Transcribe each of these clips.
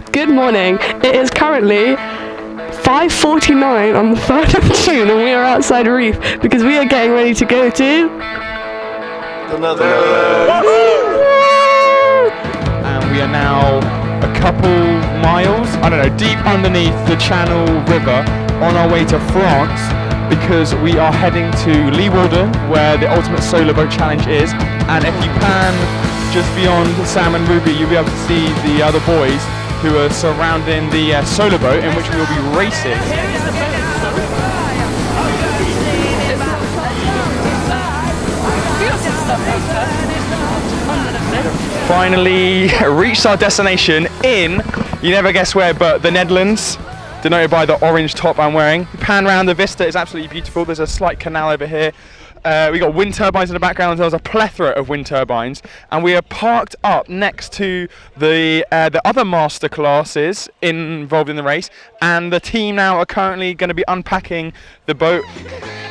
Good morning. It is currently 5:49 on the 3rd of June and we are outside Reef because we are getting ready to go to the Netherlands. And we are now a couple miles, deep underneath the Channel River on our way to France because we are heading to Leeuwarden where the Ultimate Solar Boat Challenge is. And if you pan just beyond Sam and Ruby, you'll be able to see the other boys who are surrounding the solar boat in which we will be racing. Finally reached our destination in, you never guess where, but the Netherlands, denoted by the orange top I'm wearing. Pan round the vista, it's absolutely beautiful. There's a slight canal over here. We got wind turbines in the background. There's a plethora of wind turbines, and we are parked up next to the other master classes involved in the race. And the team now are currently going to be unpacking the boat.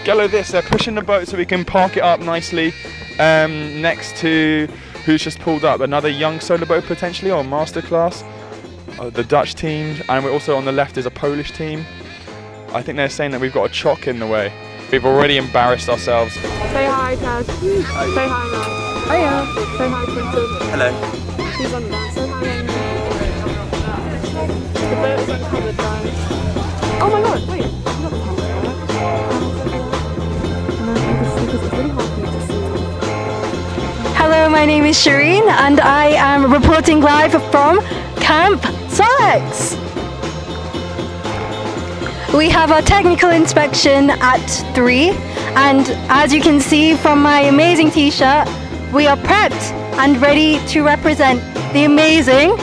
Go like this. They're pushing the boat so we can park it up nicely next to who's just pulled up. Another young solar boat potentially, or master class. The Dutch team, and we're also on the left is a Polish team. I think they're saying that we've got a chock in the way. We've already embarrassed ourselves. Say hi, Taz. Say hi now. Hiya. Say hi, Quinton. Hello. She's on the down. Say hi, Amy. The boat is uncovered, guys. Oh my god, wait. You got the camera there. Hello, my name is Shireen and I am reporting live from Camp SoleX. We have our technical inspection at 3, and as you can see from my amazing t-shirt, we are prepped and ready to represent the amazing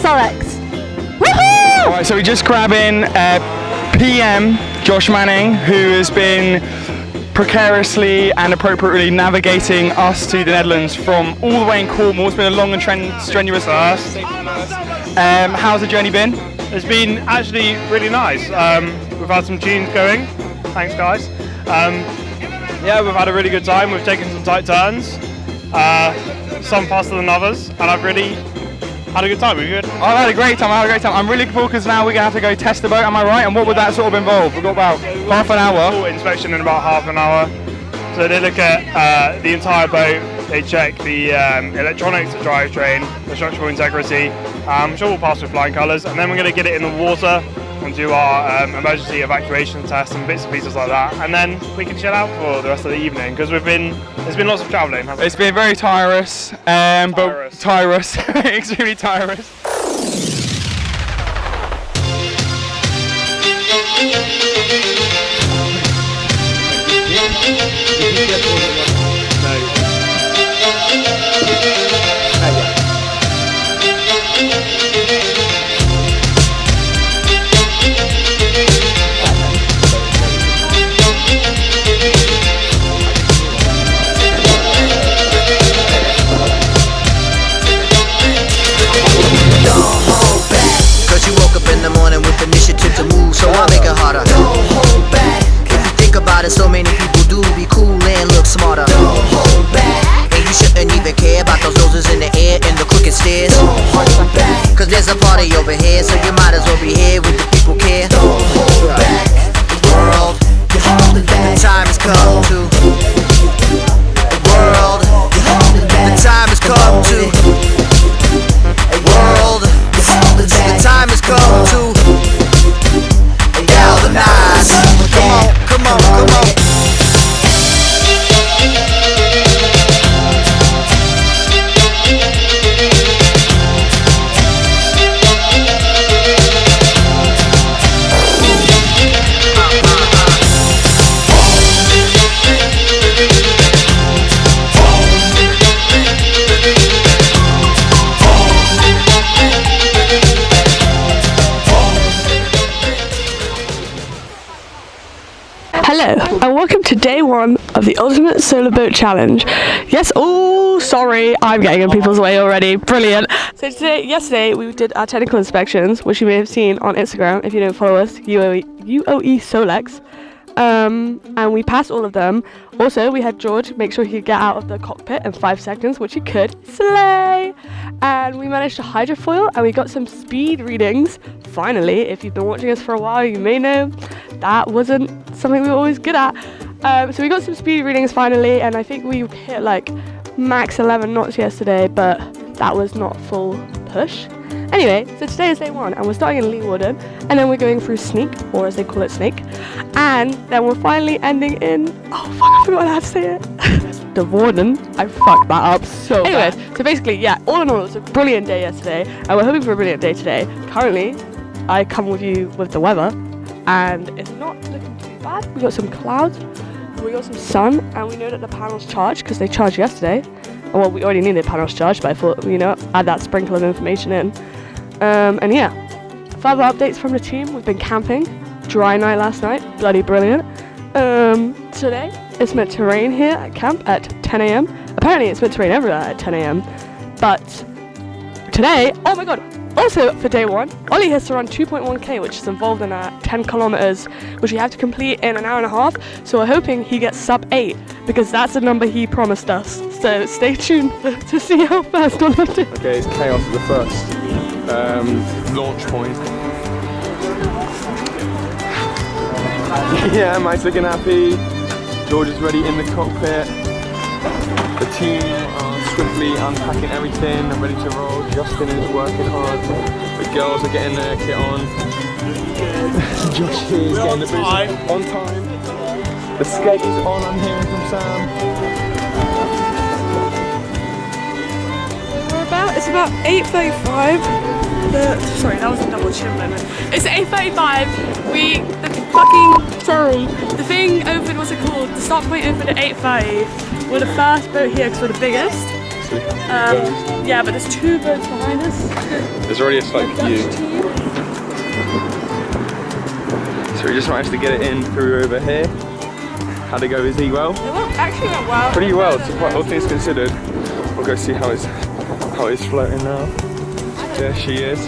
SoleX. Woohoo! Alright, so we just grab in PM Josh Manning, who has been precariously and appropriately navigating us to the Netherlands from all the way in Cornwall. It's been a long and strenuous task. How's the journey been? It's been actually really nice. We've had some tunes going. Thanks, guys. Yeah, we've had a really good time. We've taken some tight turns, some faster than others, and I've really had a good time. We're good. I've had a great time. I'm really looking forward because now we're going to have to go test the boat, am I right? And what would that sort of involve? We've got about half an hour. Full inspection in about half an hour. So they look at the entire boat. They check the electronics, the drivetrain, the structural integrity. I'm sure we'll pass with flying colours, and then we're going to get it in the water and do our emergency evacuation tests and bits and pieces like that, and then we can chill out for the rest of the evening because there's been lots of travelling. It's been very tireless, but tireless, extremely tireless. You woke up in the morning with initiative to move, so I'll make it harder. Don't hold back. If you think about it, so many people do be cool and look smarter. Don't hold back. And you shouldn't even care about those noses in the air and the crooked stairs. Don't hold back. Cause there's a party over here, so you might as well be here with the people care. Don't hold back. The world, you're holding back. The time has come to. The world, you're holding back. The time has come to. The world. The time has come to galvanize. Come on. Hello, and welcome to day 1 of the Ultimate Solar Boat Challenge. Yes, oh, sorry, I'm getting in people's way already. Brilliant. So yesterday, we did our technical inspections, which you may have seen on Instagram if you don't follow us, UOE SoleX. and we passed all of them. Also, we had George make sure he could get out of the cockpit in 5 seconds, which he could. Slay! And we managed to hydrofoil, and we got some speed readings. Finally, if you've been watching us for a while, you may know that wasn't something we were always good at. So we got some speed readings finally, and I think we hit like max 11 knots yesterday, but that was not full push. Anyway, so today is day 1, and we're starting in Leeuwarden, and then we're going through Sneak, or as they call it, Snake, and then we're finally ending in, oh fuck, I forgot how to say it, the Warden. I fucked that up so bad. Anyways, so basically, yeah, all in all, it was a brilliant day yesterday, and we're hoping for a brilliant day today. Currently, I come with you with the weather, and it's not looking too bad. We got some clouds, we got some sun, and we know that the panel's charged, because they charged yesterday. Well, we already knew the panel's charged, but I thought, you know, add that sprinkle of information in. And yeah, further updates from the team. We've been camping. Dry night last night. Bloody brilliant. Today, it's meant to rain here at camp at 10 a.m. Apparently, it's meant to rain everywhere at 10 a.m. But today, oh my god, also for day 1, Ollie has to run 2.1k, which is involved in 10 kilometers, which we have to complete in an hour and a half. So we're hoping he gets sub 8, because that's the number he promised us. So stay tuned to see how fast Ollie does. Okay, it's chaos at the first launch point. Yeah, Mike's looking happy. George is ready in the cockpit. The team are swiftly unpacking everything and ready to roll. Justin is working hard. The girls are getting their kit on. Josh is getting the boost on time. The skate is on, I'm hearing from Sam. It's about 8:35. Sorry, that was a double chin moment. It's 8:35. The thing opened, what's it called? The start point opened at 8:30. We're the first boat here because we're the biggest. Yeah, but there's 2 boats behind us. There's already a slight view. So we just managed to get it in through over here. How'd it go? Is he well? It actually went well. Pretty well, all things considered. We'll go see how it's floating now. There she is.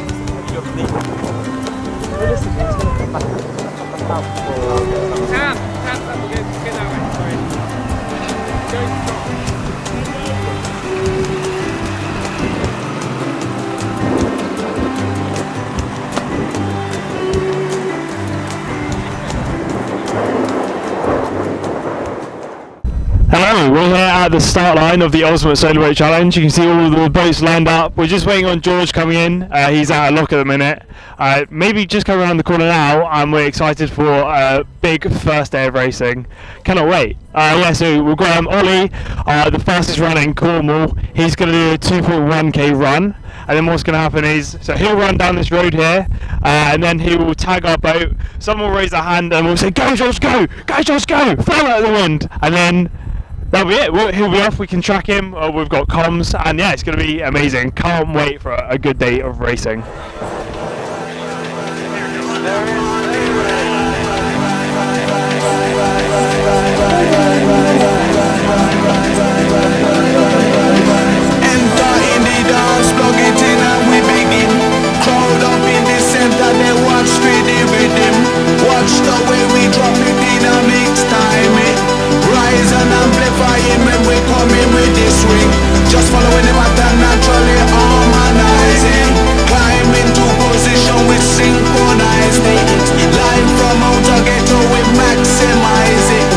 Hello, we're here at the start line of the Ultimate Solar Boat Challenge. You can see all the boats lined up. We're just waiting on George coming in. He's out of luck at the minute. Maybe just coming around the corner now, and we're excited for a big first day of racing. Cannot wait. Yeah, so we've got Ollie, the fastest runner in Cornwall. He's going to do a 2.1k run. And then what's going to happen is, so he'll run down this road here, and then he will tag our boat. Someone will raise a hand and we'll say, "Go George, go! Go George, go!" Throw out the wind. And then that'll be it. He'll be off, we can track him, we've got comms, and yeah, it's going to be amazing. Can't wait for a good day of racing. Enter in the dance, plug it in and we begin. Crowd up in the center, they watch for the rhythm. Watch the way we drop it in a mix time. Rise and amplifying when we come in with the swing. Just following the pattern, naturally harmonizing. Climb into position, we synchronize it. Line from outer ghetto, we maximize it.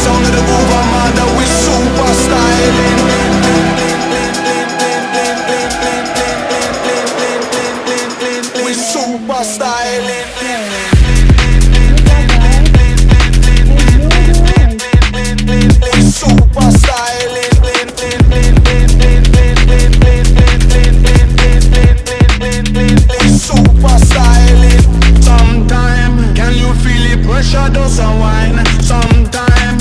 Sound of the groove, Amanda, we super styling. We super styling. Super styling. Super styling. Sometime, can you feel the pressure does a wine? Sometime,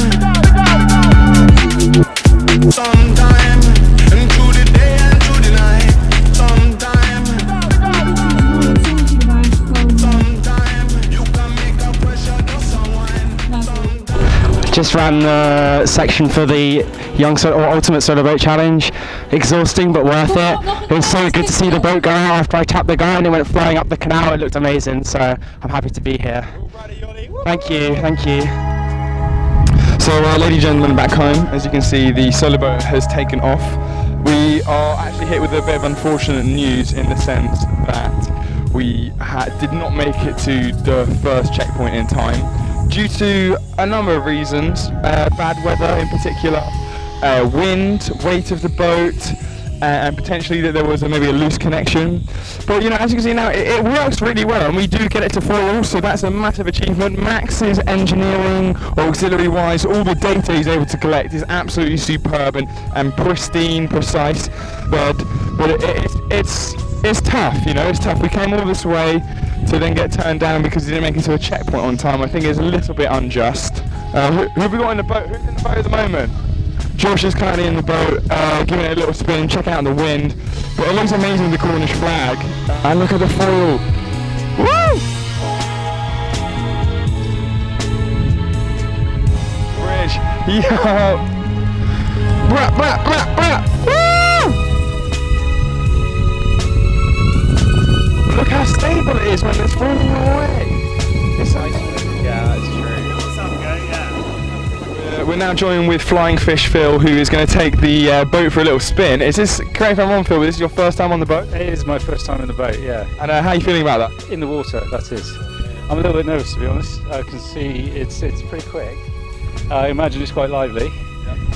and through the day and through the night. Sometime, you can make a pressure does a wine. Just ran the section for the Ultimate Solar Boat Challenge. Exhausting but worth it. It was so good to see the boat go out after I tapped the guy and it went flying up the canal. It looked amazing, so I'm happy to be here. Thank you, thank you. So, ladies and gentlemen, back home, as you can see, the solar boat has taken off. We are actually hit with a bit of unfortunate news in the sense that we did not make it to the first checkpoint in time due to a number of reasons. Bad weather in particular, wind, weight of the boat, and potentially that there was maybe a loose connection. But you know, as you can see now, it works really well, and we do get it to foil, so that's a massive achievement. Max's engineering or auxiliary wise, all the data he's able to collect is absolutely superb and pristine, precise. But it's tough, you know, it's tough. We came all this way to then get turned down because he didn't make it to a checkpoint on time. I think it's a little bit unjust. Who have we got in the boat? Who's in the boat at the moment? Josh is currently in the boat, giving it a little spin, checking out the wind. But it looks amazing, the Cornish flag. And look at the foil. Woo! Bridge. Yo! Brap, brap, brap, brap! Woo! Look how stable it is when it's falling away. It's nice. Yeah, that's true. We're now joined with Flying Fish Phil, who is going to take the boat for a little spin. Is this, correct if I'm wrong, Phil, this is your first time on the boat? It is my first time in the boat, yeah. And how are you feeling about that? In the water, that is. I'm a little bit nervous, to be honest. I can see it's pretty quick. I imagine it's quite lively.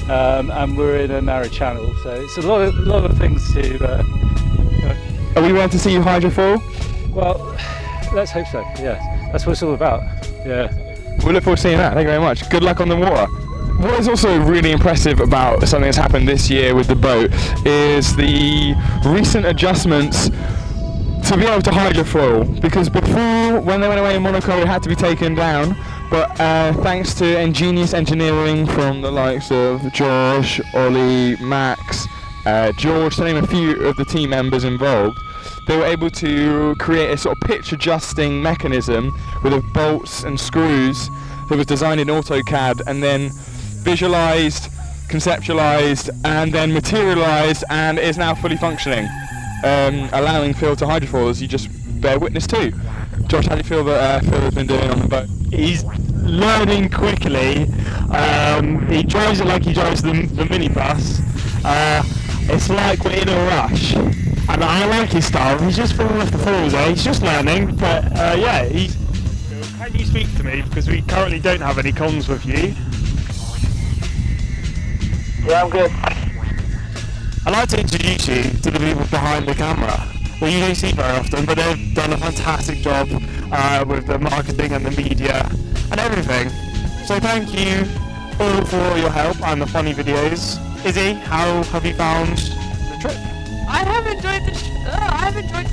Yeah. And we're in a narrow channel, so it's a lot of things to... Are we going to see you hydrofoil? Well, let's hope so, yeah. That's what it's all about, yeah. We'll look forward to seeing that. Thank you very much. Good luck on the water. What is also really impressive about something that's happened this year with the boat is the recent adjustments to be able to hydrofoil, because before, when they went away in Monaco, it had to be taken down, but thanks to ingenious engineering from the likes of Josh, Ollie, Max, George, to name a few of the team members involved, they were able to create a sort of pitch adjusting mechanism with bolts and screws that was designed in AutoCAD and then visualized, conceptualized, and then materialized, and is now fully functioning, allowing Phil to hydrofoil, as you just bear witness to. Josh, how do you feel that Phil has been doing on the boat? He's learning quickly. He drives it like he drives the minibus. It's like we're in a rush, and I like his style. He's just falling off the falls, he's just learning, but yeah, can you speak to me, because we currently don't have any comms with you? Yeah, I'm good. I'd like to introduce you to the people behind the camera. Well, you don't see very often, but they've done a fantastic job with the marketing and the media and everything. So thank you all for your help and the funny videos. Izzy, how have you found the trip? I have enjoyed the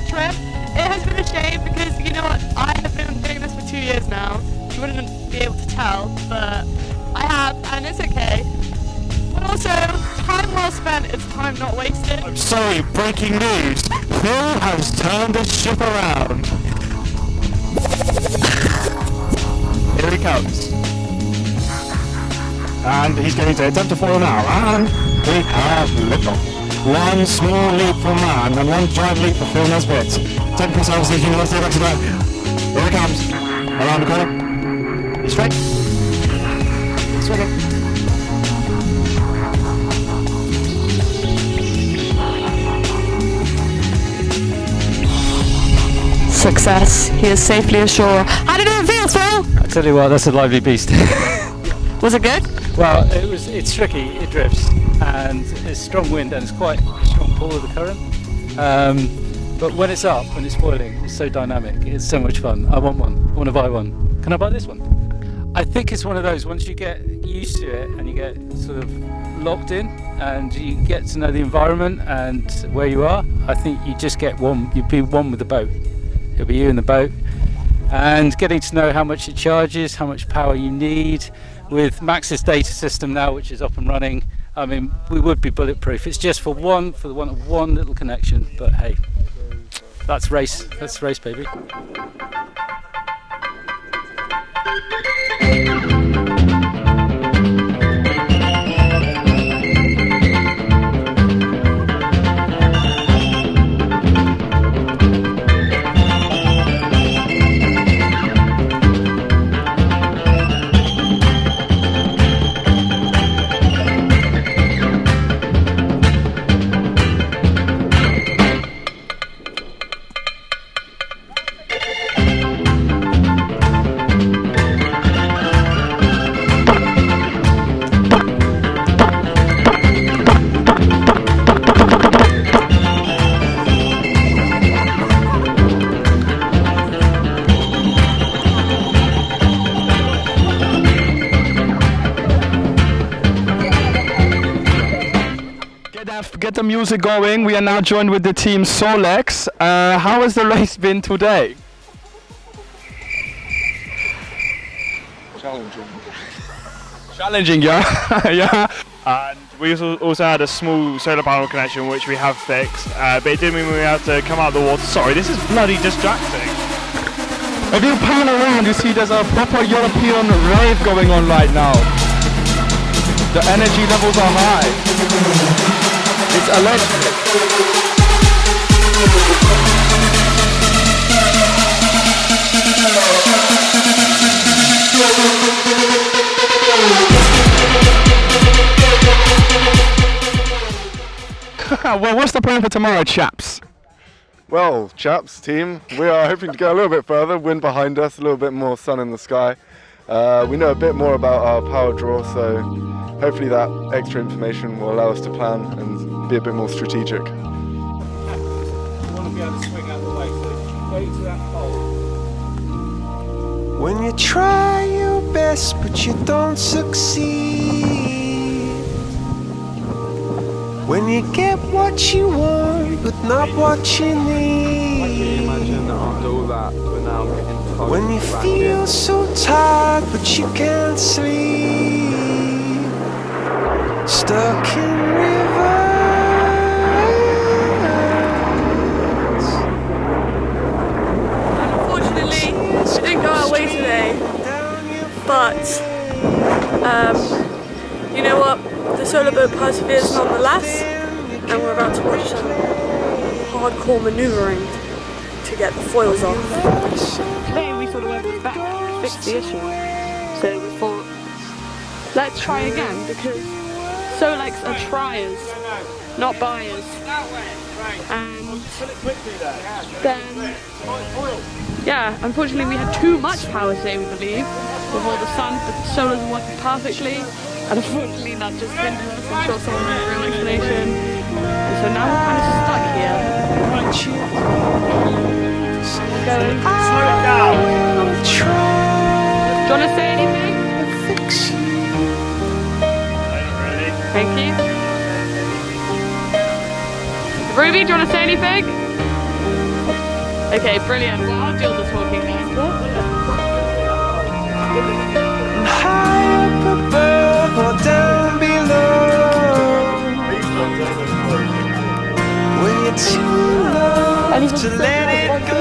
trip. It has been a shame because, you know what, I have been doing this for 2 years now. You wouldn't be able to tell, but I have, and it's okay. But also, time well spent is time not wasted. I'm sorry, breaking news. Phil has turned the ship around. Here he comes. And he's going to attempt to follow now. And we have liftoff. One small leap for man and one giant leap for Phil Nesbitt. Technical service station, let's go back to back. Here he comes. Around the corner. He's straight. Swinging. Success. He is safely ashore. How did it feel, Phil? I tell you what, that's a lively beast. Was it good? Well, it's tricky, it drifts, and it's strong wind, and it's quite a strong pull of the current. But when it's up, when it's boiling, it's so dynamic, it's so much fun. I want one. I want to buy one. Can I buy this one? I think it's one of those, once you get used to it and you get sort of locked in and you get to know the environment and where you are, I think you just get one, you'd be one with the boat. It'll be you in the boat, and getting to know how much it charges, how much power you need. With Max's data system now, which is up and running, I mean, we would be bulletproof. It's just for the want of one little connection, but hey, that's race, baby. get the music going. We are now joined with the team SoleX. How has the race been today? Challenging, yeah. Yeah. And we also had a small solar panel connection which we have fixed, but it did mean we had to come out of the water. Sorry, this is bloody distracting. If you pan around, you see there's a proper European rave going on right now. The energy levels are high. It's electric. Well, what's the plan for tomorrow, chaps? Well, chaps, team, we are hoping to go a little bit further, wind behind us, a little bit more sun in the sky. We know a bit more about our power draw, so hopefully that extra information will allow us to plan and be a bit more strategic. You want to be able to swing out the way, so wait to that hole. When you try your best but you don't succeed, when you get what you want but not what you need, when you feel so tired but you can't sleep, stuck in rivers. Unfortunately, we didn't go our way today, but you know what? The solar boat perseveres nonetheless, and we're about to watch some hardcore manoeuvring to get the foils off. Today we thought we went back to fix the issue, so we thought, let's try again, because SoleX are triers, not buyers. And then, yeah, unfortunately we had too much power today, we believe, with all the sun. The solars were working perfectly, and unfortunately that just hindered us. I'm sure someone has a real explanation. And so now we're kind of stuck here. Going. Slow it down. Do you want to say anything? Thank you. Ruby, do you want to say anything? Okay, brilliant. Well, I'll do all the talking now. High up above or down below, when you're too low to let it go.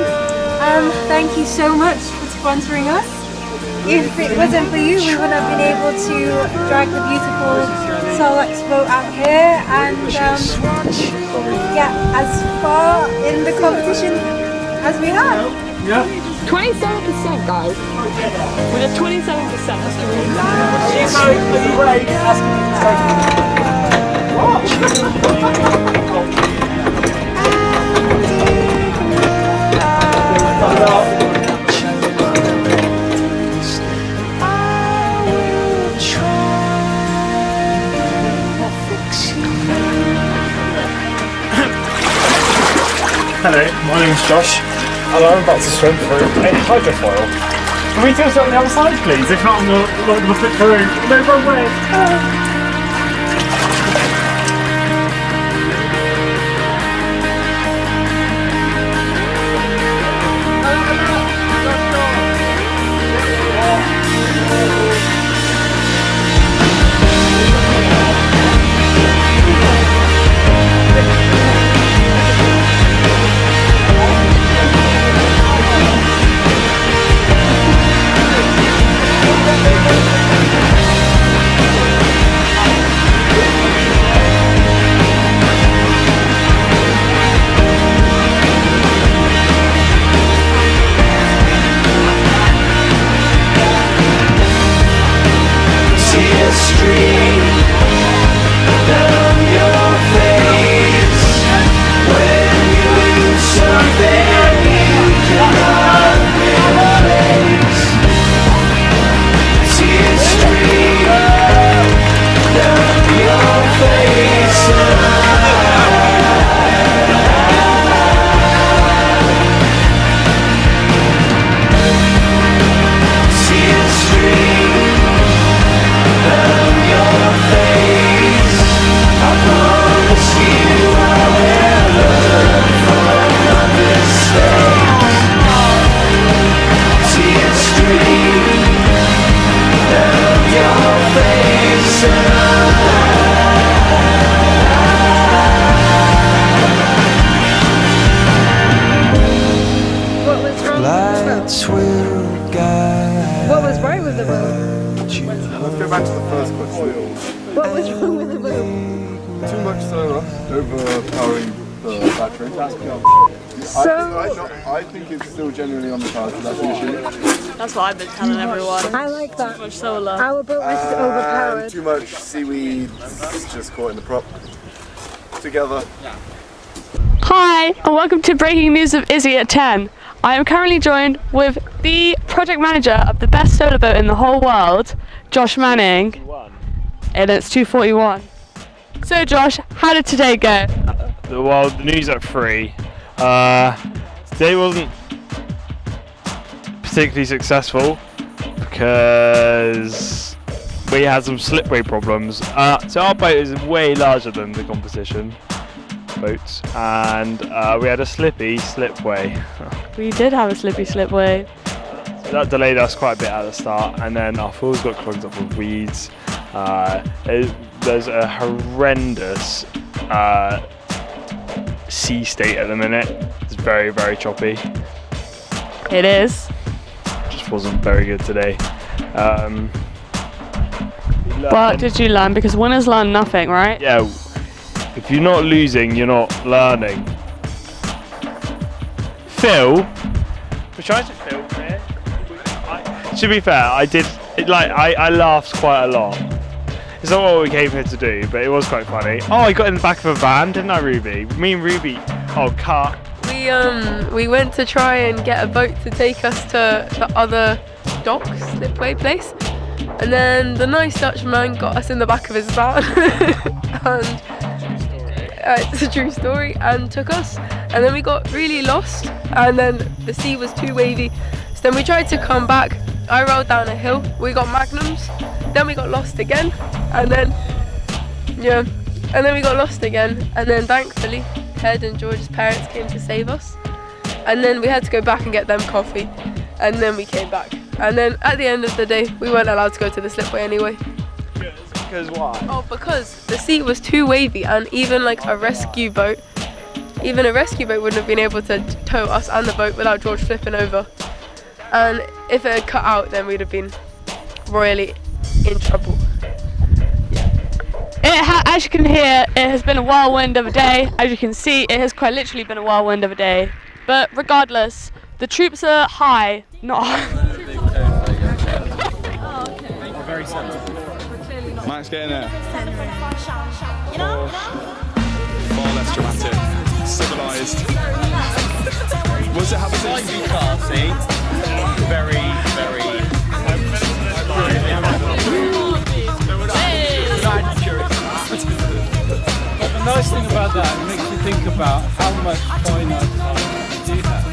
Thank you so much for sponsoring us. If it wasn't for you, we wouldn't have been able to drag the beautiful SoleX boat out here and get as far in the competition as we have. Yeah. 27%, guys. With a 27%. Hello, my name's Josh, and I'm about to swim through a hydrofoil. Can we tilt it on the other side, please? If not, I'm not going to flip through. No, wrong way. will guide. What was right with the boat? Let's go back to the first question. What was wrong with the boat? Too much solar overpowering the battery. I think it's still genuinely on the cards, so that's the issue. That's what I've been telling everyone. I like that. Too much solar. Our boat was overpowered. Too much seaweed just caught in the prop. Together. Hi, and welcome to Breaking News of Izzy at 10. I am currently joined with the project manager of the best solar boat in the whole world, Josh Manning. And it's 2:41. So Josh, how did today go? Well, the news at 3. Today wasn't particularly successful because we had some slipway problems. So our boat is way larger than the competition boats, and we had a slipway. We did have a slipway. So that delayed us quite a bit at the start, and then our falls got clogged up with weeds. There's a horrendous sea state at the minute. It's very, very choppy. It is. Just wasn't very good today. What did you learn? Because winners learn nothing, right? Yeah, if you're not losing, you're not learning. Phil, we're trying to film here. To be fair, I laughed quite a lot. It's not what we came here to do, but it was quite funny. Oh, I got in the back of a van, didn't I, Ruby? Me and Ruby. Oh, car. We went to try and get a boat to take us to the other dock, slipway place, and then the nice Dutch man got us in the back of his van, and it's a true story, and took us, and then we got really lost, and then the sea was too wavy, so then we tried to come back. I rolled down a hill, we got magnums, then we got lost again, and then we got lost again, and then thankfully Ted and George's parents came to save us, and then we had to go back and get them coffee, and then we came back, and then at the end of the day we weren't allowed to go to the slipway anyway. Because why? Oh, because the sea was too wavy, and even like a rescue boat wouldn't have been able to tow us and the boat without George flipping over, and if it had cut out then we'd have been royally in trouble. As you can hear, it has been a whirlwind of a day. As you can see, it has quite literally been a whirlwind of a day. But regardless, the troops are high, not Very sensible. Max getting there. Far less dramatic. Civilised. Was it having slightly classy? Very, very. But the nice thing about that, it makes you think about how much finite time you do have.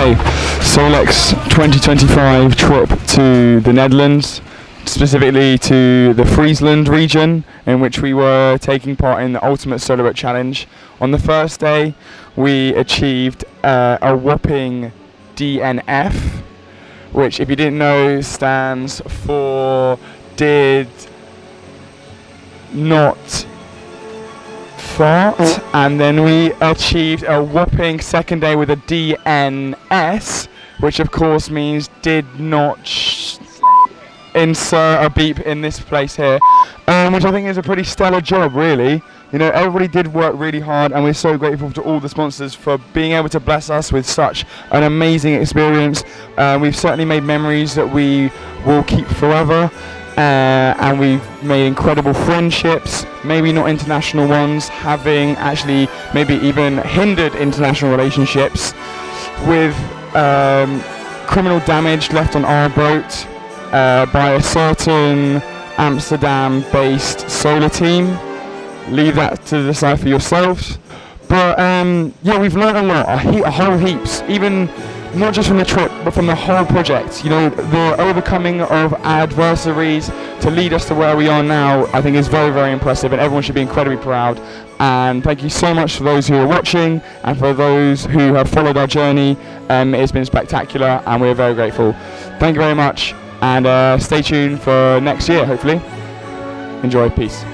Okay, SoleX 2025 trip to the Netherlands, specifically to the Friesland region, in which we were taking part in the Ultimate Solo Boat Challenge. On the first day, we achieved a whopping DNF, which, if you didn't know, stands for Did Not Fart. And then we achieved a whopping second day with a DNS, which of course means Did Not insert a beep in this place here, which I think is a pretty stellar job, really. You know, everybody did work really hard, and we're so grateful to all the sponsors for being able to bless us with such an amazing experience. We've certainly made memories that we will keep forever, and we've made incredible friendships, maybe not international ones, having actually maybe even hindered international relationships, with criminal damage left on our boat by a certain Amsterdam-based solar team. Leave that to decide for yourselves. But yeah, we've learned a lot, a whole heaps, even not just from the trip, but from the whole project. You know, the overcoming of adversaries to lead us to where we are now, I think is very, very impressive, and everyone should be incredibly proud. And thank you so much for those who are watching, and for those who have followed our journey. It's been spectacular, and we're very grateful. Thank you very much, and stay tuned for next year, hopefully. Enjoy, peace.